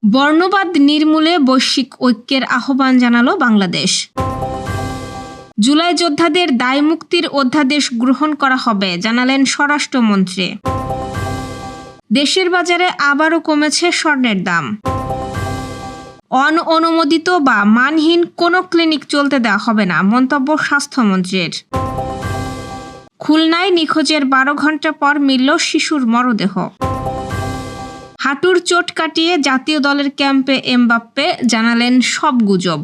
বর্ণবাদ নির্মূলে বৈশ্বিক ঐক্যের আহ্বান জানালো বাংলাদেশ। জুলাই যোদ্ধাদের দায় মুক্তির অধ্যাদেশ গ্রহণ করা হবে জানালেন স্বরাষ্ট্রমন্ত্রী। দেশের বাজারে আবারও কমেছে স্বর্ণের দাম। অননুমোদিত বা মানহীন কোনো ক্লিনিক চলতে দেওয়া হবে না মন্তব্য স্বাস্থ্যমন্ত্রীর। খুলনায় নিখোঁজের 12 ঘণ্টা পর মিলল শিশুর মরদেহ। হাঁটুর চোট কাটিয়ে জাতীয় দলের ক্যাম্পে এমবাপ্পে জানালেন সব গুজব।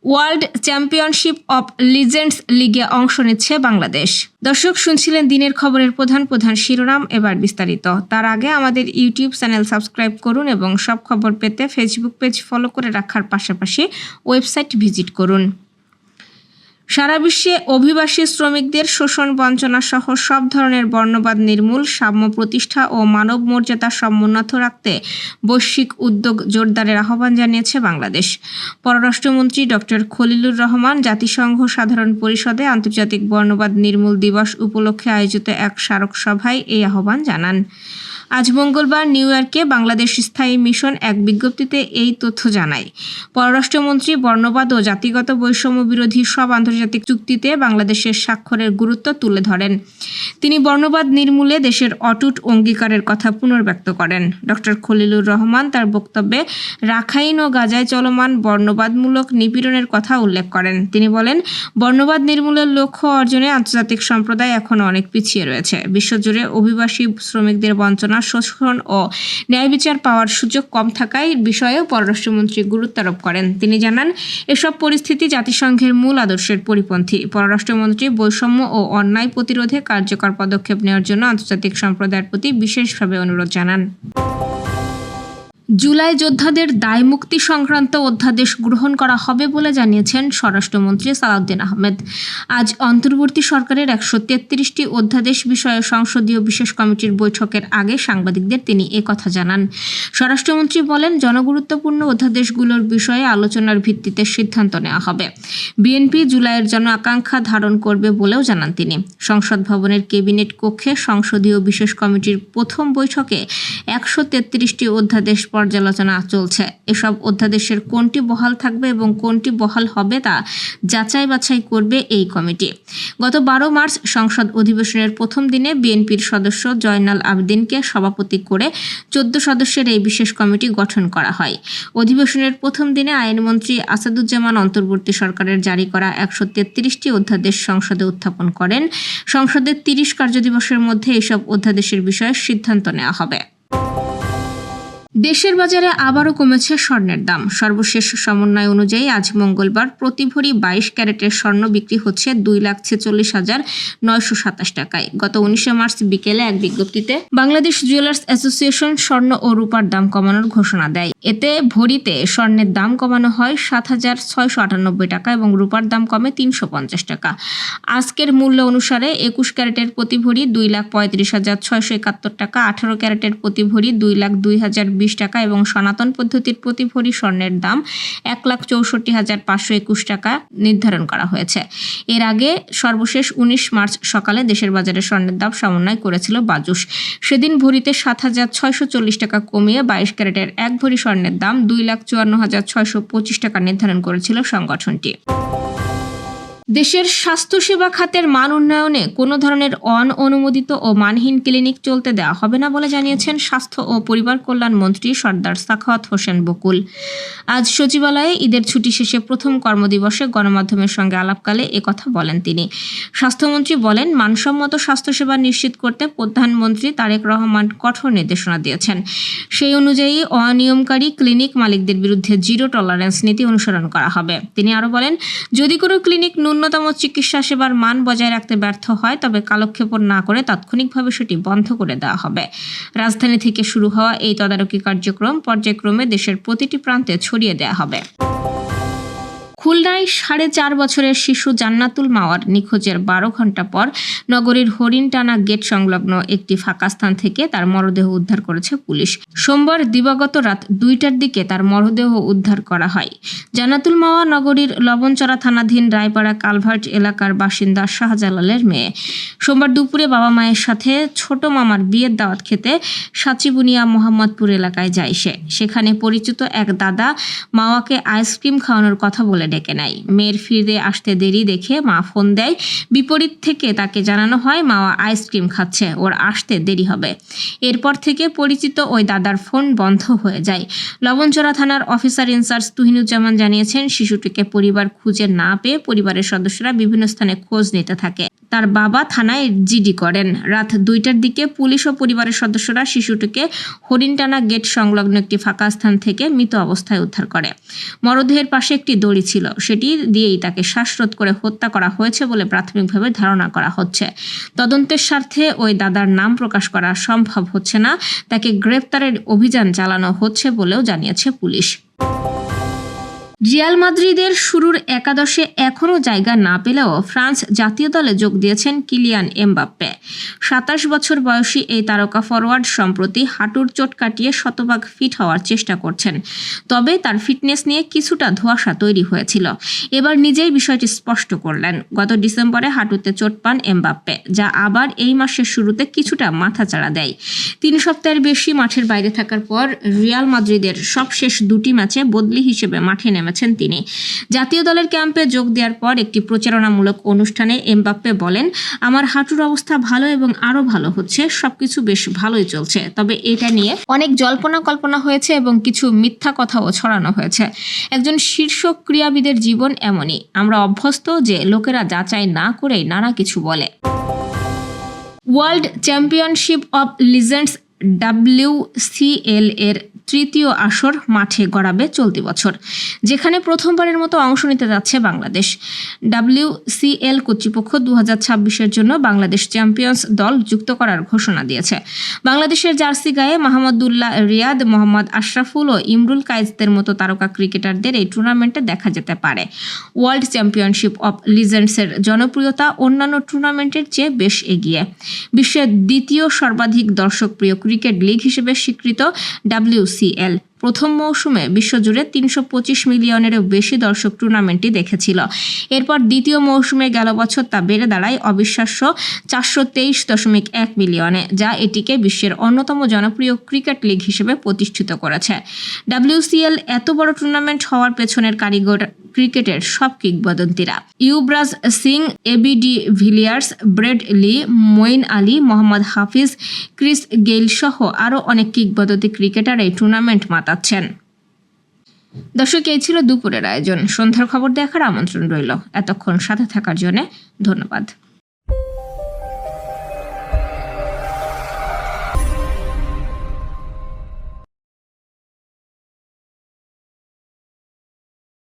ওয়ার্ল্ড চ্যাম্পিয়নশিপ অব লিজেন্ডস লিগে অংশ নিচ্ছে বাংলাদেশ। দর্শক, শুনছিলেন দিনের খবরের প্রধান প্রধান শিরোনাম, এবার বিস্তারিত। তার আগে আমাদের ইউটিউব চ্যানেল সাবস্ক্রাইব করুন এবং সব খবর পেতে ফেসবুক পেজ ফলো করে রাখার পাশাপাশি ওয়েবসাইট ভিজিট করুন। সারা বিশ্বে অভিবাসী শ্রমিকদের শোষণ, বঞ্চনা সহ সব ধরনের বর্ণবাদ নির্মূল, সাম্য প্রতিষ্ঠা ও মানব মর্যাদা সমুন্নত রাখতে বৈশ্বিক উদ্যোগ জোরদারের আহ্বান জানিয়েছে বাংলাদেশ। পররাষ্ট্রমন্ত্রী ডক্টর খলিলুর রহমান জাতিসংঘ সাধারণ পরিষদে আন্তর্জাতিক বর্ণবাদ নির্মূল দিবস উপলক্ষে আয়োজিত এক স্মারক সভায় এই আহ্বান জানান। আজ মঙ্গলবার নিউ ইয়র্কে বাংলাদেশ স্থায়ী মিশন এক বিজ্ঞপ্তিতে এই তথ্য জানায়। পররাষ্ট্রমন্ত্রী বর্ণবাদ ও জাতিগত বৈষম্য বিরোধী সব আন্তর্জাতিক চুক্তিতে বাংলাদেশের স্বাক্ষরের গুরুত্ব তুলে ধরেন। তিনি বর্ণবাদ নির্মূলে দেশের অটুট অঙ্গীকারের কথা পুনর্ব্যক্ত করেন। ডক্টর খলিলুর রহমান তার বক্তব্যে রাখাইন ও গাজায় চলমান বর্ণবাদমূলক নিপীড়নের কথা উল্লেখ করেন। তিনি বলেন, বর্ণবাদ নির্মূলের লক্ষ্য অর্জনে আন্তর্জাতিক সম্প্রদায় এখনও অনেক পিছিয়ে রয়েছে। বিশ্বজুড়ে অভিবাসী শ্রমিকদের বঞ্চনা, শোষণ ও ন্যায় বিচার পাওয়ার সুযোগ কম থাকায় বিষয়েও পররাষ্ট্রমন্ত্রী গুরুত্ব আরোপ করেন। তিনি জানান, এসব পরিস্থিতি জাতিসংঘের মূল আদর্শের পরিপন্থী। পররাষ্ট্রমন্ত্রী বৈষম্য ও অন্যায় প্রতিরোধে কার্যকর পদক্ষেপ নেওয়ার জন্য আন্তর্জাতিক সম্প্রদায়ের প্রতি বিশেষভাবে অনুরোধ জানান। জুলাই যোদ্ধাদের দায় মুক্তি সংক্রান্ত অধ্যাদেশ গ্রহণ করা হবে বলে জানিয়েছেন স্বরাষ্ট্রমন্ত্রী সালাউদ্দিন আহমেদ। আজ অন্তর্বর্তী সরকারের 133টি অধ্যাদেশ বিষয়ে সংসদীয় বিশেষ কমিটির বৈঠকের আগে সাংবাদিকদের তিনি একথা জানান। স্বরাষ্ট্রমন্ত্রী বলেন, জনগুরুত্বপূর্ণ অধ্যাদেশগুলোর বিষয়ে আলোচনার ভিত্তিতে সিদ্ধান্ত নেওয়া হবে। বিএনপি জুলাইয়ের জন আকাঙ্ক্ষা ধারণ করবে বলেও জানান তিনি। সংসদ ভবনের ক্যাবিনেট কক্ষে সংসদীয় বিশেষ কমিটির প্রথম বৈঠকে 133টি অধ্যাদেশ পর্যালোচনা চলছে। এসব অধ্যাদেশের কোনটি বহাল থাকবে এবং কোনটি বহাল হবে তা যাচাই বাছাই করবে এই কমিটি। গত 12 মার্চ সংসদ অধিবেশনের প্রথম দিনে বিএনপির সদস্য জয়নাল আবেদিনকে সভাপতি করে 14 সদস্যের এই বিশেষ কমিটি গঠন করা হয়। অধিবেশনের প্রথম দিনে আইনমন্ত্রী আসাদুজ্জামান অন্তর্বর্তী সরকারের জারি করা 133টি অধ্যাদেশ সংসদে উত্থাপন করেন। সংসদের 30 কার্যদিবসের মধ্যে এসব অধ্যাদেশের বিষয়ে সিদ্ধান্ত নেওয়া হবে। দেশের বাজারে আবারও কমেছে স্বর্ণের দাম। সর্বশেষ সমন্বয় অনুযায়ী আজ মঙ্গলবার প্রতি ভরি 22 ক্যারেটের স্বর্ণ বিক্রি হচ্ছে 2,46,927 টাকায়। গত 19 মার্চ বিকেলে এক বিজ্ঞপ্তিতে বাংলাদেশ জুয়েলার্স অ্যাসোসিয়েশন স্বর্ণ ও রূপার দাম কমানোর ঘোষণা দেয়। এতে ভরিতে স্বর্ণের দাম কমানো হয় 7,698 টাকা এবং রূপার দাম কমে 350 টাকা। আজকের মূল্য অনুসারে 21 ক্যারেটের প্রতি ভরি 2,35,671 টাকা, 18 ক্যারেটের প্রতি ভরি 2,02,020 টাকা এবং সনাতন পদ্ধতির প্রতি ভরি স্বর্ণের দাম 1,64,521 টাকা নির্ধারণ করা হয়েছে। এর আগে সর্বশেষ 19 মার্চ সকালে দেশের বাজারে স্বর্ণের দাম সমন্বয় করেছিল বাজুস। সেদিন ভরিতে 7,640 টাকা কমিয়ে 22 ক্যারেটের এক ভরি স্বর্ণের দাম 2,54,625 টাকা নির্ধারণ করেছিল সংগঠনটি। দেশের স্বাস্থ্যসেবা খাতের মান উন্নয়নে কোনো ধরনের অননুমোদিত ও মানহীন ক্লিনিক চলতে দেওয়া হবে না বলে জানিয়েছেন স্বাস্থ্য ও পরিবার কল্যাণ মন্ত্রী সর্দার সাখাওয়াত হোসেন বকুল। আজ সচিবালয়ে ঈদের ছুটি শেষে প্রথম কর্মদিবসে গণমাধ্যমের সঙ্গে আলাপকালে একথা বলেন তিনি। স্বাস্থ্যমন্ত্রী বলেন, মানসম্মত স্বাস্থ্যসেবা নিশ্চিত করতে প্রধানমন্ত্রী তারেক রহমান কঠোর নির্দেশনা দিয়েছেন। সেই অনুযায়ী অনিয়মকারী ক্লিনিক মালিকদের বিরুদ্ধে জিরো টলারেন্স নীতি অনুসরণ করা হবে। তিনি আরও বলেন, যদি কোনো ক্লিনিক ন্যূনতম চিকিৎসা সেবার মান বজায় রাখতে ব্যর্থ হয় তবে কালক্ষেপণ না করে তাৎক্ষণিকভাবে সেটি বন্ধ করে দেওয়া হবে। রাজধানী থেকে শুরু হওয়া এই তদারকি কার্যক্রম পর্যায়ক্রমে দেশের প্রতিটি প্রান্তে ছড়িয়ে দেওয়া হবে। খুলনায় 4.5 বছরের শিশু জান্নাতুল মাওয়ার নিখোঁজের 12 ঘণ্টা পর নগরীর হরিণটানা গেট সংলগ্ন একটি ফাঁকা স্থান থেকে তার মরদেহ উদ্ধার করেছে পুলিশ। সোমবার দিবাগত রাত 2টার দিকে তার মরদেহ উদ্ধার করা হয়। জান্নাতুল মাওয়া নগরীর লবণচড়া থানাধীন রায়পাড়া কালভার্ট এলাকার বাসিন্দা শাহজালালের মেয়ে। সোমবার দুপুরে বাবা মায়ের সাথে ছোট মামার বিয়ের দাওয়াত খেতে সাচিবুনিয়া মোহাম্মদপুর এলাকায় যায় সে। সেখানে পরিচিত এক দাদা মাওয়াকে আইসক্রিম খাওয়ানোর কথা বলে ডেকে নেয়। মেয়ের ফিরে আসতে দেরি দেখে মা ফোন দেয়। বিপরীত থেকে তাকে জানানো হয় মাওয়া আইসক্রিম খাচ্ছে, ওর আসতে দেরি হবে। এরপর থেকে পরিচিত ওই দাদার ফোন বন্ধ হয়ে যায়। লবণচড়া থানার অফিসার ইনচার্জ তুহিনুজ্জামান জানিয়েছেন, শিশুটিকে পরিবার খুঁজে না পেয়ে পরিবারের সদস্যরা বিভিন্ন স্থানে খোঁজ নিতে থাকে। তার বাবা থানায় জিডি করেন। রাত 2টার দিকে পুলিশ ও পরিবারের সদস্যরা শিশুটিকে হরিণটানা গেট সংলগ্ন একটি ফাঁকা স্থান থেকে মৃত অবস্থায় উদ্ধার করে। মরদেহের পাশে একটি দড়ি ছিল, সেটি দিয়েই তাকে শ্বাসরোধ করে হত্যা করা হয়েছে বলে প্রাথমিকভাবে ধারণা করা হচ্ছে। তদন্তের স্বার্থে ওই দাদার নাম প্রকাশ করা সম্ভব হচ্ছে না। তাকে গ্রেফতারের অভিযান চালানো হচ্ছে বলেও জানিয়েছে পুলিশ। রিয়াল মাদ্রিদের শুরুর একাদশে এখনও জায়গা না পেলেও ফ্রান্স জাতীয় দলে যোগ দিয়েছেন কিলিয়ান এমবাপ্পে। 27 বছর বয়সী এই তারকা ফরোয়ার্ড সম্প্রতি হাঁটুর চোট কাটিয়ে শতভাগ ফিট হওয়ার চেষ্টা করছেন। তবে তার ফিটনেস নিয়ে কিছুটা ধোঁয়াশা তৈরি হয়েছিল। এবার নিজেই বিষয়টি স্পষ্ট করলেন। গত ডিসেম্বরে হাঁটুতে চোট পান এমবাপ্পে, যা আবার এই মাসের শুরুতে কিছুটা মাথাচাড়া দেয়। 3 সপ্তাহের বেশি মাঠের বাইরে থাকার পর রিয়াল মাদ্রিদের সবশেষ 2টি ম্যাচে বদলি হিসেবে মাঠে নেমেছেন তিনি। জাতীয় দলের ক্যাম্পে যোগ দেওয়ার পর একটি প্রচারণামূলক অনুষ্ঠানে এমবাপ্পে বলেন, আমার হাঁটুর অবস্থা ভালো এবং আরো ভালো হচ্ছে, সবকিছু বেশ ভালোই চলছে। তবে এটা নিয়ে অনেক জল্পনা কল্পনা হয়েছে এবং কিছু মিথ্যা কথাও ছড়ানো হয়েছে। একজন শীর্ষ ক্রীড়াবিদের জীবন এমনই, আমরা অভ্যস্ত যে লোকেরা যাচাই না করেই নানা কিছু বলে। World championship of legends WCL এর 3য় আসর মাঠে গড়াবে চলতি বছর, যেখানে প্রথমবারের মতো অংশ নিতে যাচ্ছে বাংলাদেশ। WCL কর্তৃপক্ষ 2026-এর জন্য বাংলাদেশ চ্যাম্পিয়ন্স দল যুক্ত করার ঘোষণা দিয়েছে। বাংলাদেশের জার্সি গায়ে মাহমুদুল্লাহ রিয়াদ, মোহাম্মদ আশরাফুল ও ইমরুল কায়েসদের মতো তারকা ক্রিকেটারদের এই টুর্নামেন্টে দেখা যেতে পারে। ওয়ার্ল্ড চ্যাম্পিয়নশিপ অব লিজেন্ডসের জনপ্রিয়তা অন্যান্য টুর্নামেন্টের চেয়ে বেশ এগিয়ে। বিশ্বের 2য় সর্বাধিক দর্শকপ্রিয় ক্রিকেট লিগ হিসেবে স্বীকৃত WCL প্রথম মৌসুমে বিশ্বজুড়ে 325 মিলিয়নেরও বেশি দর্শক টুর্নামেন্টটি দেখেছিল। এরপর দ্বিতীয় মৌসুমে গেল বছর তা বেড়ে দাঁড়ায় অবিশ্বাস্য 423.1 মিলিয়নে, যা এটিকে বিশ্বের অন্যতম জনপ্রিয় ক্রিকেট লিগ হিসেবে প্রতিষ্ঠিত করেছে। WCL এত বড় টুর্নামেন্ট হওয়ার পেছনের কারিগর ক্রিকেটের সব কিংবদন্তিরা। Yuvraj Singh, AB de Villiers, Brett Lee, Moeen Ali, Mohammad Hafeez, Chris Gayle সহ আরও অনেক কিংবদন্তি ক্রিকেটার এই টুর্নামেন্ট মাতাচ্ছেন। দর্শক, এই ছিল দুপুরের আয়োজন। সন্ধ্যার খবর দেখার আমন্ত্রণ রইল। এতক্ষণ সাথে থাকার জন্য ধন্যবাদ।